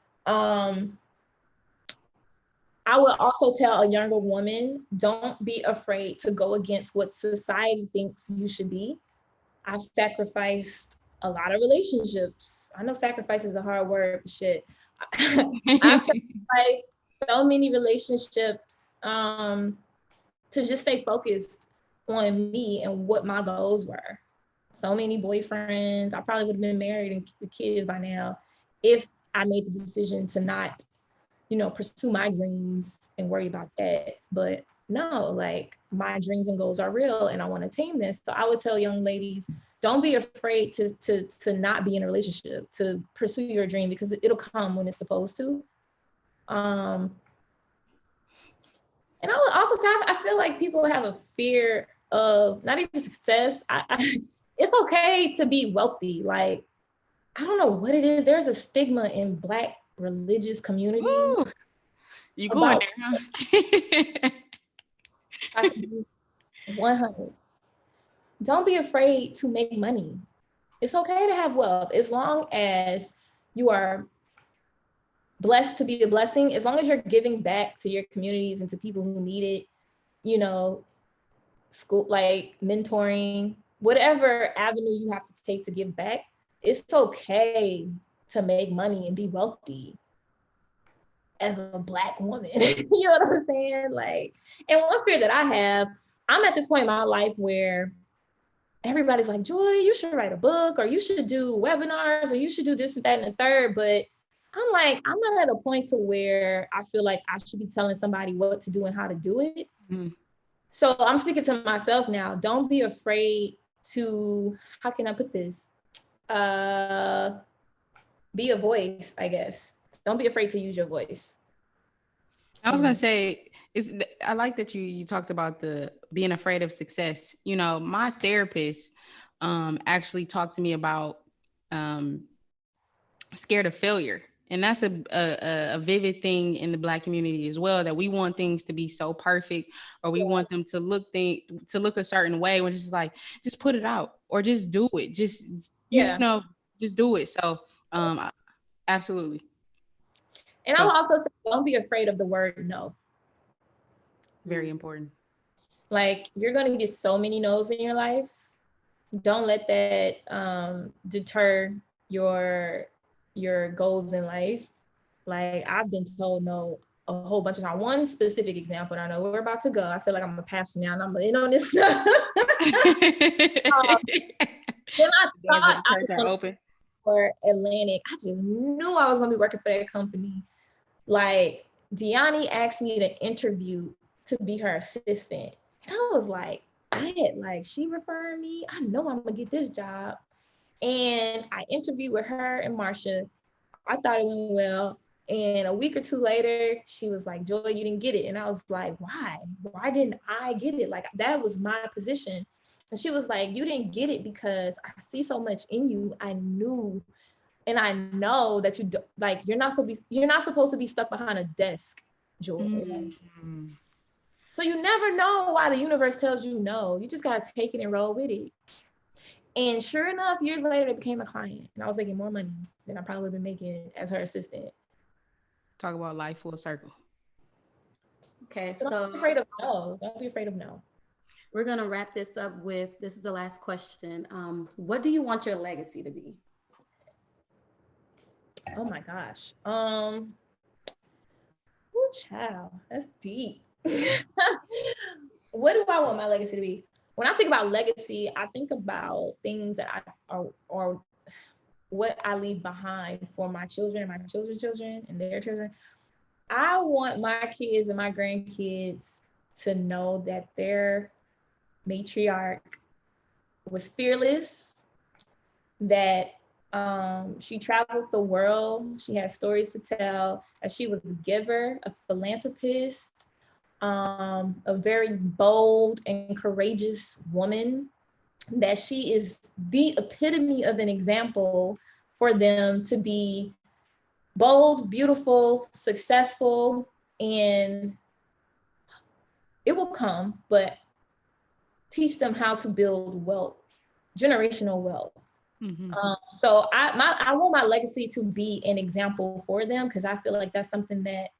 I would also tell a younger woman, don't be afraid to go against what society thinks you should be. I've sacrificed a lot of relationships. I know sacrifice is a hard word, but shit. I've sacrificed so many relationships to just stay focused on me and what my goals were. So many boyfriends. I probably would have been married and with kids by now if I made the decision to not, pursue my dreams and worry about that. But no, like my dreams and goals are real and I want to attain this. So I would tell young ladies, don't be afraid to not be in a relationship, to pursue your dream, because it'll come when it's supposed to. And I would also tell, I feel like people have a fear of not even success. It's okay to be wealthy. Like, I don't know what it is. There's a stigma in Black religious community. Ooh, you going there, huh? 100. Don't be afraid to make money. It's okay to have wealth as long as you are blessed to be a blessing, as long as you're giving back to your communities and to people who need it, school, like mentoring, whatever avenue you have to take to give back, it's okay to make money and be wealthy as a Black woman. You know what I'm saying? Like, and one fear that I have, I'm at this point in my life where everybody's like, Joy, you should write a book, or you should do webinars, or you should do this and that and the third. But I'm like, I'm not at a point to where I feel like I should be telling somebody what to do and how to do it. Mm. So I'm speaking to myself now. Don't be afraid to, how can I put this? Be a voice, I guess. Don't be afraid to use your voice. I was gonna say, I like that you talked about the being afraid of success. My therapist actually talked to me about scared of failure. And that's a vivid thing in the Black community as well, that we want things to be so perfect, or we want them to look a certain way, when it's just like, just put it out, or just do it. Just, just do it. So absolutely. And I will also say, don't be afraid of the word no. Very important. Like, you're going to get so many no's in your life. Don't let that deter your goals in life. Like, I've been told no a whole bunch of times. One specific example, and I know we're about to go. I feel like I'm a pastor now and I'm in on this. Then I thought I was open for Atlantic. I just knew I was going to be working for that company. Like, Deani asked me to interview to be her assistant. And I was like, like, she referring me? I know I'm going to get this job. And I interviewed with her and Marsha. I thought it went well. And a week or two later, she was like, Joy, you didn't get it. And I was like, why? Why didn't I get it? Like, that was my position. And she was like, you didn't get it because I see so much in you. I knew, and I know that you're not supposed to be stuck behind a desk, Joy. Mm-hmm. So you never know why the universe tells you no. You just gotta take it and roll with it. And sure enough, years later, they became a client, and I was making more money than I probably would have been making as her assistant. Talk about life full circle. Okay, so don't be afraid of no. Don't be afraid of no. We're gonna wrap this up with, this is the last question. What do you want your legacy to be? Oh my gosh. Child, that's deep. What do I want my legacy to be? When I think about legacy, I think about things that or what I leave behind for my children and my children's children and their children. I want my kids and my grandkids to know that their matriarch was fearless, that she traveled the world, she had stories to tell, that she was a giver, a philanthropist, a very bold and courageous woman, that she is the epitome of an example for them to be bold, beautiful, successful, and it will come, but teach them how to build wealth, generational wealth. Mm-hmm. So I want my legacy to be an example for them, because I feel like that's something that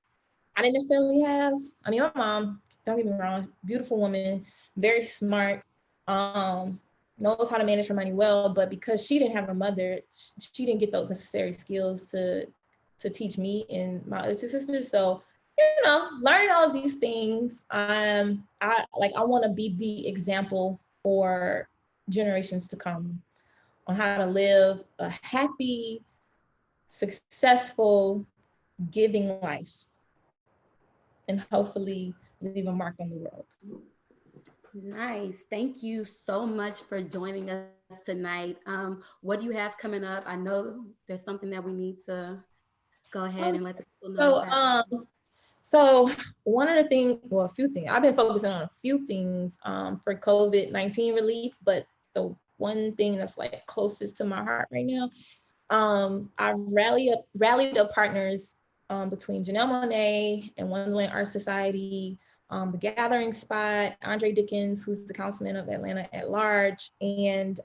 I didn't necessarily have. I mean, my mom, don't get me wrong, beautiful woman, very smart, knows how to manage her money well, but because she didn't have a mother, she didn't get those necessary skills to teach me and my other two sisters. So, learning all of these things, I want to be the example for generations to come on how to live a happy, successful, giving life, and hopefully leave a mark on the world. Nice. Thank you so much for joining us tonight. What do you have coming up? I know there's something that we need to go ahead and let the people know about. So one of the things, well, a few things, I've been focusing on a few things for COVID-19 relief, but the one thing that's like closest to my heart right now, I've rallied up partners between Janelle Monáe and Wonderland Art Society, The Gathering Spot, Andre Dickens, who's the councilman of Atlanta at large, and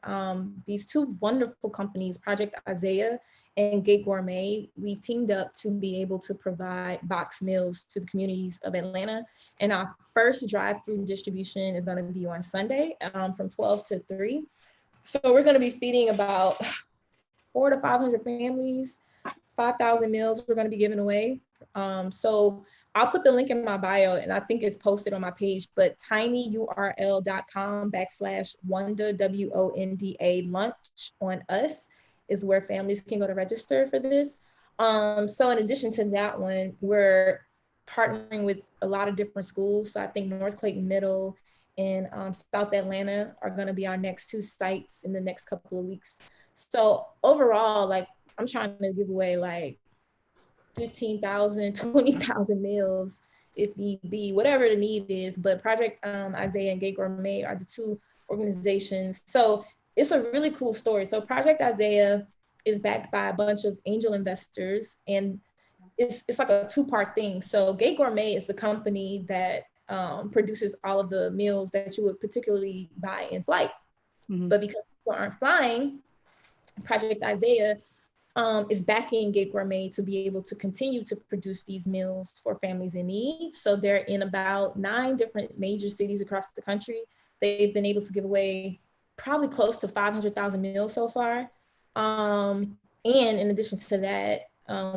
these two wonderful companies, Project Isaiah and Gate Gourmet. We've teamed up to be able to provide box meals to the communities of Atlanta. And our first drive-through distribution is going to be on Sunday from 12 to 3. So we're going to be feeding about 400 to 500 families, 5,000 meals we're going to be giving away. So I'll put the link in my bio, and I think it's posted on my page, but tinyurl.com/Wonda, WONDA lunch on us is where families can go to register for this. So in addition to that one, we're partnering with a lot of different schools. So I think North Clayton Middle and South Atlanta are going to be our next two sites in the next couple of weeks. So overall, like, I'm trying to give away like 15,000, 20,000 meals if need be, whatever the need is. But Project Isaiah and Gate Gourmet are the two organizations. So it's a really cool story. So Project Isaiah is backed by a bunch of angel investors, and it's like a two-part thing. So Gate Gourmet is the company that produces all of the meals that you would particularly buy in flight. Mm-hmm. But because people aren't flying, Project Isaiah is backing Gate Gourmet to be able to continue to produce these meals for families in need. So they're in about 9 different major cities across the country. They've been able to give away probably close to 500,000 meals so far. And in addition to that,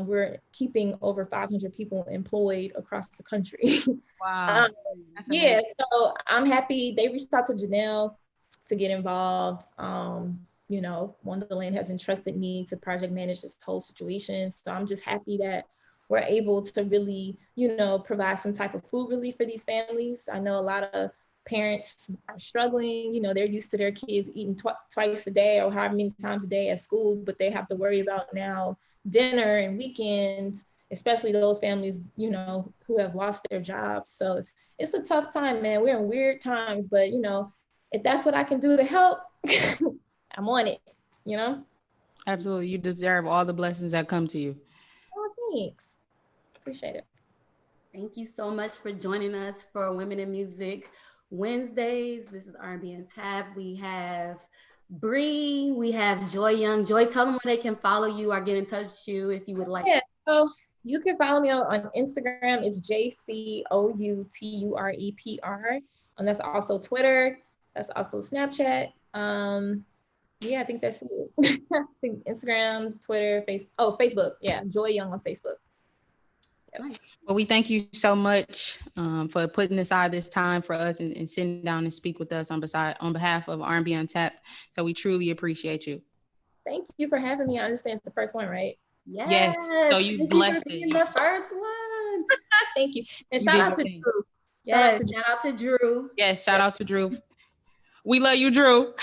we're keeping over 500 people employed across the country. Wow. Yeah, so I'm happy they reached out to Janelle to get involved. Wonderland has entrusted me to project manage this whole situation. So I'm just happy that we're able to really, provide some type of food relief for these families. I know a lot of parents are struggling. They're used to their kids eating twice a day or however many times a day at school, but they have to worry about now dinner and weekends, especially those families, who have lost their jobs. So it's a tough time, man. We're in weird times, but if that's what I can do to help, I'm on it, Absolutely. You deserve all the blessings that come to you. Oh, thanks. Appreciate it. Thank you so much for joining us for Women in Music Wednesdays. This is R&B and Tap. We have Bree, we have Joy Young. Joy, tell them where they can follow you or get in touch with you if you would like. Yeah, so you can follow me on Instagram. It's JCOUTUREPR. And that's also Twitter. That's also Snapchat. Yeah, I think that's it. I think Instagram, Twitter, Facebook. Yeah, Joy Young on Facebook. Yep. Well, we thank you so much for putting aside this time for us and sitting down and speak with us on behalf of R&B on Tap. So we truly appreciate you. Thank you for having me. I understand it's the first one, right? Yes. So you blessed it. The first one. Thank you. And shout out to Drew. Shout out to Drew. Yes, shout out to Drew. We love you, Drew.